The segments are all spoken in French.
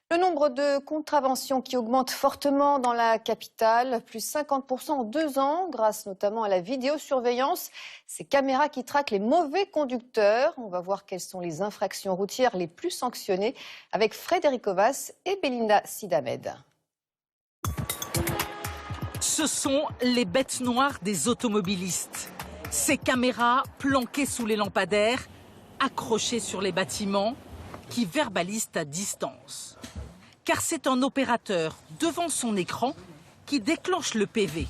Le nombre de contraventions qui augmente fortement dans la capitale, plus 50% en 2 ans, grâce notamment à la vidéosurveillance. Ces caméras qui traquent les mauvais conducteurs. On va voir quelles sont les infractions routières les plus sanctionnées avec Frédéric Ovas et Belinda Sidamed. Ce sont les bêtes noires des automobilistes. Ces caméras planquées sous les lampadaires, accrochées sur les bâtiments, qui verbalisent à distance. Car c'est un opérateur devant son écran qui déclenche le PV.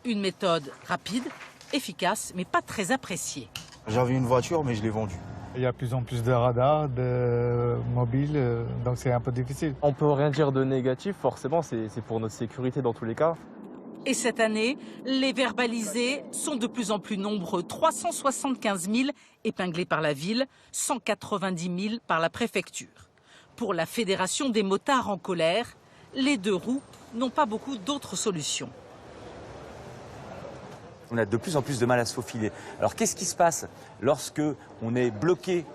Une méthode rapide, efficace, mais pas très appréciée. J'avais une voiture, mais je l'ai vendue. Il y a de plus en plus de radars, de mobiles, donc c'est un peu difficile. On peut rien dire de négatif, forcément, c'est pour notre sécurité dans tous les cas. Et cette année, les verbalisés sont de plus en plus nombreux. 375 000 épinglés par la ville, 190 000 par la préfecture. Pour la Fédération des motards en colère, les deux roues n'ont pas beaucoup d'autres solutions. On a de plus en plus de mal à se faufiler. Alors qu'est-ce qui se passe lorsque on est bloqué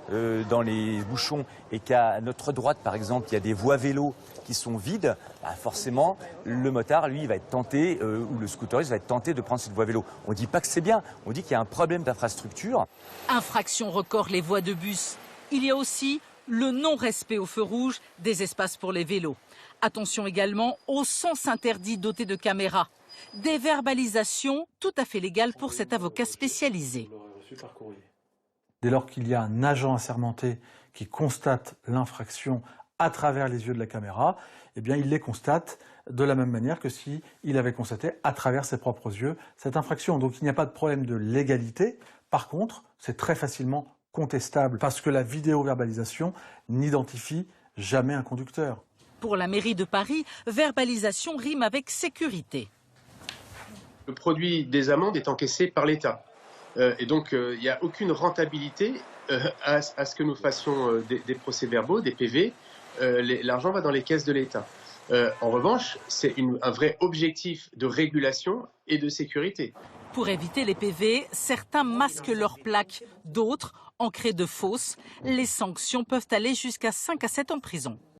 dans les bouchons et qu'à notre droite, par exemple, il y a des voies vélos qui sont vides? Forcément, le motard, lui, il va être tenté, ou le scooteriste va être tenté de prendre cette voie vélo. On ne dit pas que c'est bien, on dit qu'il y a un problème d'infrastructure. Infraction record les voies de bus. Il y a aussi le non-respect au feu rouge des espaces pour les vélos. Attention également au sens interdit doté de caméras. Des verbalisations tout à fait légales pour cet avocat spécialisé. Dès lors qu'il y a un agent assermenté qui constate l'infraction à travers les yeux de la caméra, eh bien, il les constate de la même manière que s'il avait constaté à travers ses propres yeux cette infraction. Donc il n'y a pas de problème de légalité. Par contre, c'est très facilement contestable parce que la vidéo-verbalisation n'identifie jamais un conducteur. Pour la mairie de Paris, verbalisation rime avec sécurité. Le produit des amendes est encaissé par l'État. Et donc, il n'y a aucune rentabilité à ce que nous fassions des procès-verbaux, des PV. L'argent va dans les caisses de l'État. En revanche, c'est un vrai objectif de régulation et de sécurité. Pour éviter les PV, certains masquent leurs plaques, d'autres, ancrées de fausses. Les sanctions peuvent aller jusqu'à 5 à 7 ans de prison.